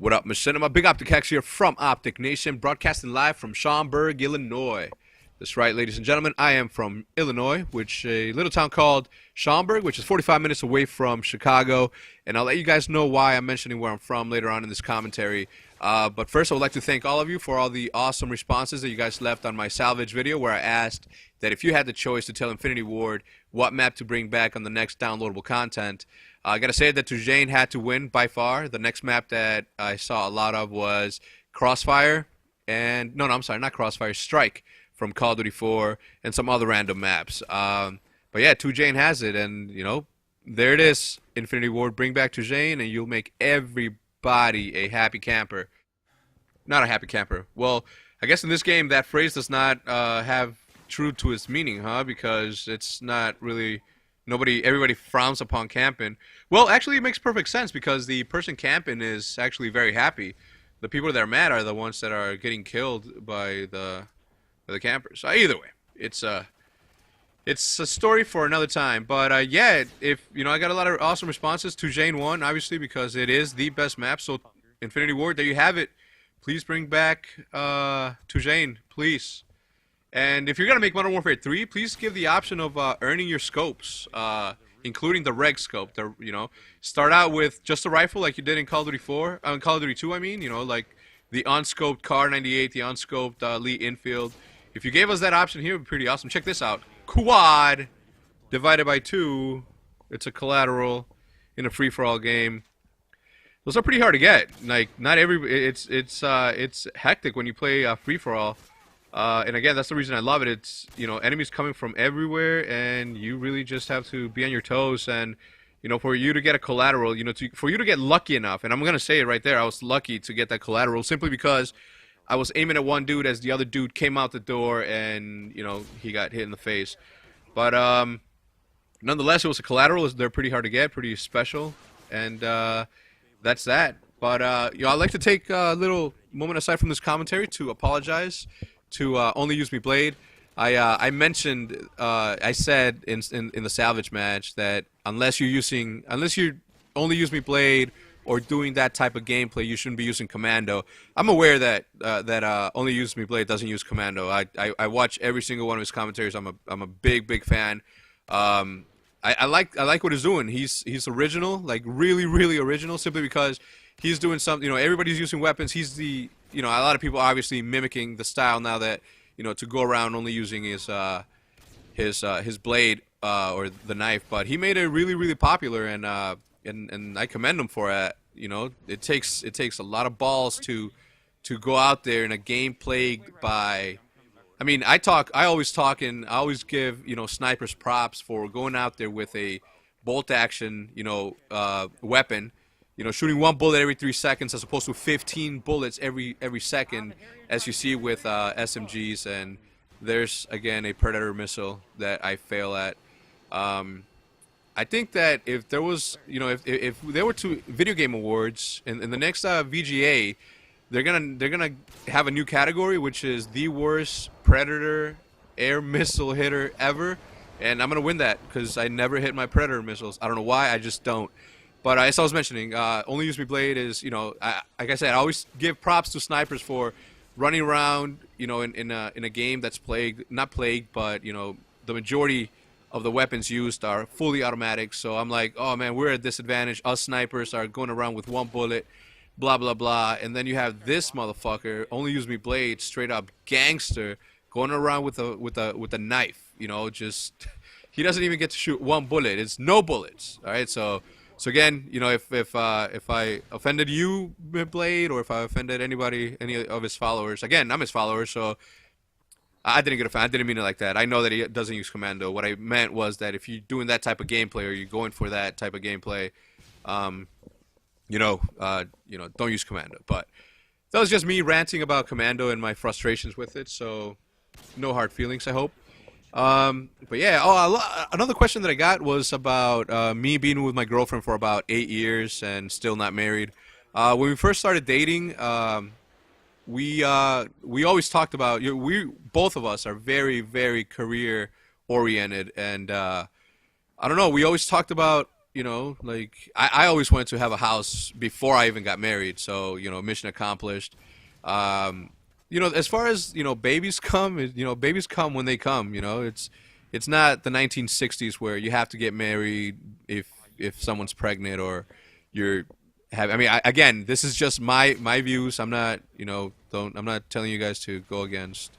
What up, Machinima? Big OpTic H here from OpTic Nation, broadcasting live from Schaumburg, Illinois. That's right, ladies and gentlemen. I am from Illinois, which a little town called Schaumburg, which is 45 minutes away from Chicago. And I'll let you guys know why I'm mentioning where I'm from later on in this commentary. But first, I would like to thank all of you for all the awesome responses that you guys left on my salvage video, where I asked that if you had the choice to tell Infinity Ward what map to bring back on the next downloadable content. I gotta say that Tujane had to win by far. The next map that I saw a lot of was Crossfire, and no, I'm sorry, not Crossfire, Strike from Call of Duty 4, and some other random maps. But yeah, Tujane has it, and you know, there it is. Infinity Ward, bring back Tujane, and you'll make everybody a happy camper. Not a happy camper. Well, I guess in this game that phrase does not have true to its meaning, huh? Because it's not really. Everybody frowns upon camping. Well, actually, it makes perfect sense because the person camping is actually very happy. The people that are mad are the ones that are getting killed by the campers. Either way, it's a story for another time. But yeah, if you know, I got a lot of awesome responses. Tujane won, obviously, because it is the best map. So, Infinity Ward, there you have it. Please bring back Tujane, please. And if you're going to make Modern Warfare 3, please give the option of earning your scopes, including the reg scope. You know, start out with just a rifle like you did in Call of Duty 4, Call of Duty 2, I mean, you know, like the unscoped Car 98, the unscoped Lee Infield. If you gave us that option here, it would be pretty awesome. Check this out. Quad divided by 2. It's a collateral in a free-for-all game. Those are pretty hard to get. Like, not every it's hectic when you play free-for-all. And again, that's the reason I love it. It's, you know, enemies coming from everywhere, and you really just have to be on your toes. And, you know, for you to get a collateral, you know, for you to get lucky enough, and I'm going to say it right there, I was lucky to get that collateral simply because I was aiming at one dude as the other dude came out the door and, you know, he got hit in the face. But nonetheless, it was a collateral. They're pretty hard to get, pretty special, and that's that. But, you know, I'd like to take a little moment aside from this commentary to apologize to Only Use Me Blade. I mentioned, I said in the salvage match that unless you Only Use Me Blade or doing that type of gameplay, you shouldn't be using Commando. I'm aware that Only Use Me Blade doesn't use Commando. I watch every single one of his commentaries. I'm a big fan. I like what he's doing. He's original, like really original, simply because he's doing something. You know, everybody's using weapons. He's the, you know, a lot of people are obviously mimicking the style now that, you know, to go around only using his blade or the knife. But he made it really popular, and I commend him for it. You know, it takes a lot of balls to go out there in a game plagued by. I mean, I always give, you know, snipers props for going out there with a bolt action, you know, weapon. You know, shooting one bullet every 3 seconds as opposed to 15 bullets every second, as you see with SMGs. And there's again a Predator missile that I fail at. I think that if there was, you know, if there were two video game awards in the next VGA, they're gonna have a new category, which is the worst Predator air missile hitter ever, and I'm gonna win that because I never hit my Predator missiles. I don't know why, I just don't. But as I was mentioning, Only Use Me Blade is, you know, like I said, I always give props to snipers for running around, you know, in a game that's not plagued, but, you know, the majority of the weapons used are fully automatic. So I'm like, oh man, we're at a disadvantage. Us snipers are going around with one bullet, blah blah blah. And then you have this motherfucker, Only Use Me Blade, straight up gangster, going around with a knife. You know, just he doesn't even get to shoot one bullet. It's no bullets. All right, so again, you know, if I offended you, Blade, or if I offended any of his followers, again, I'm his follower, so I didn't get offended. I didn't mean it like that. I know that he doesn't use Commando. What I meant was that if you're doing that type of gameplay, or you're going for that type of gameplay, you know, don't use Commando. But that was just me ranting about Commando and my frustrations with it. So no hard feelings, I hope. But yeah, another question that I got was about me being with my girlfriend for about 8 years and still not married. When we first started dating, we always talked about, both of us are very career oriented, and I don't know, we always talked about like I always wanted to have a house before I even got married. So, mission accomplished. Um, as far as, babies come, babies come when they come, it's not the 1960s where you have to get married if someone's pregnant or you're have I mean, again, this is just my views. I'm not, don't I'm not telling you guys to go against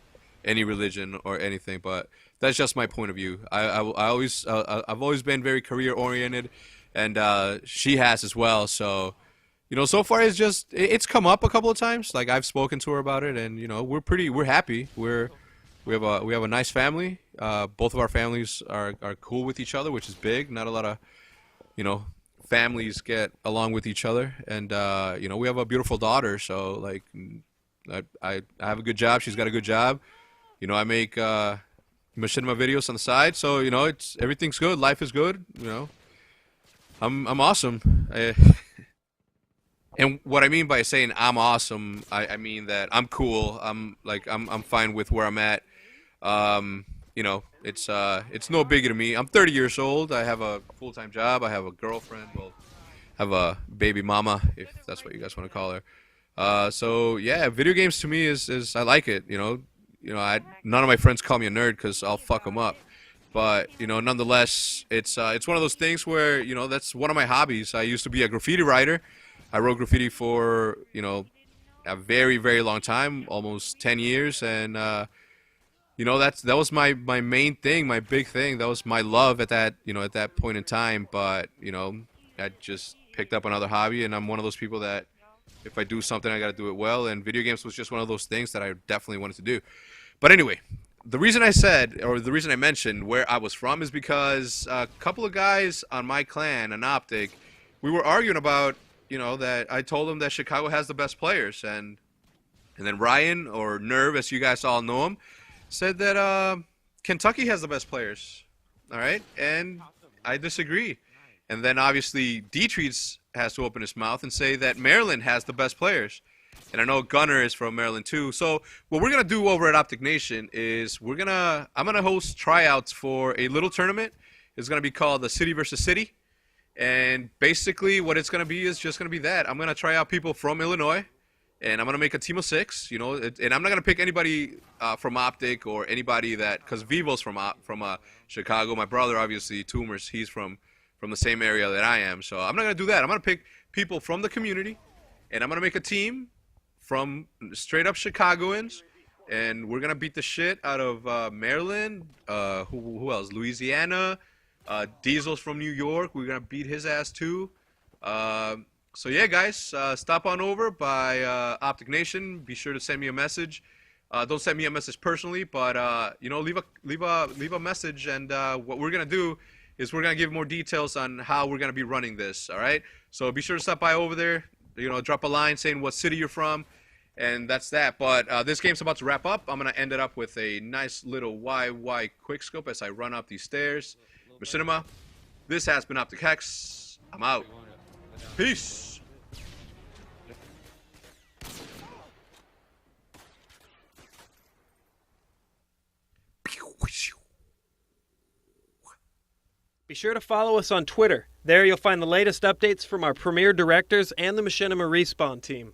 any religion or anything, but that's just my point of view. I've always been very career oriented, and she has as well. So, so far it's come up a couple of times. Like I've spoken to her about it, and we're happy. We have a nice family. Both of our families are cool with each other, which is big. Not a lot of you know families get along with each other, and we have a beautiful daughter. So like, I have a good job. She's got a good job. I make machinima videos on the side, so it's everything's good. Life is good. I'm awesome. And what I mean by saying I'm awesome, I mean that I'm cool. I'm fine with where I'm at. It's no biggie to me. I'm 30 years old. I have a full-time job. I have a girlfriend. Well, have a baby mama, if that's what you guys want to call her. So yeah, video games to me is I like it. None of my friends call me a nerd because I'll fuck them up. But nonetheless, it's one of those things where that's one of my hobbies. I used to be a graffiti writer. I wrote graffiti for a very very long time, almost 10 years, and that was my main thing, my big thing. That was my love at that point in time. But I just picked up another hobby, and I'm one of those people that if I do something, I got to do it well. And video games was just one of those things that I definitely wanted to do. But anyway, the reason the reason I mentioned where I was from is because a couple of guys on my clan, an OpTic, we were arguing about, that I told them that Chicago has the best players. And then Ryan, or Nerve, as you guys all know him, said that Kentucky has the best players. All right? And I disagree. And then obviously Dietrich's has to open his mouth and say that Maryland has the best players. And I know Gunner is from Maryland too. So what we're gonna do over at OpTic Nation is I'm gonna host tryouts for a little tournament. It's gonna be called the City versus City, and basically what it's gonna be is just gonna be that I'm gonna try out people from Illinois, and I'm gonna make a team of 6. And I'm not gonna pick anybody from OpTic or anybody because Vivo's from Chicago. My brother, obviously, Toomers, he's from the same area that I am. So I'm not gonna do that. I'm gonna pick people from the community, and I'm gonna make a team from straight up Chicagoans, and we're gonna beat the shit out of Maryland. Who else? Louisiana. Diesel's from New York. We're gonna beat his ass too. So yeah, guys, stop on over by OpTic Nation. Be sure to send me a message. Don't send me a message personally, but leave a message. And what we're gonna do is we're gonna give more details on how we're gonna be running this. All right. So be sure to stop by over there. Drop a line saying what city you're from, and that's that. But this game's about to wrap up. I'm gonna end it up with a nice little YY quickscope as I run up these stairs. Machinima, this has been OpTic Hex. I'm out. Peace. Be sure to follow us on Twitter. There you'll find the latest updates from our premier directors and the Machinima Respawn team.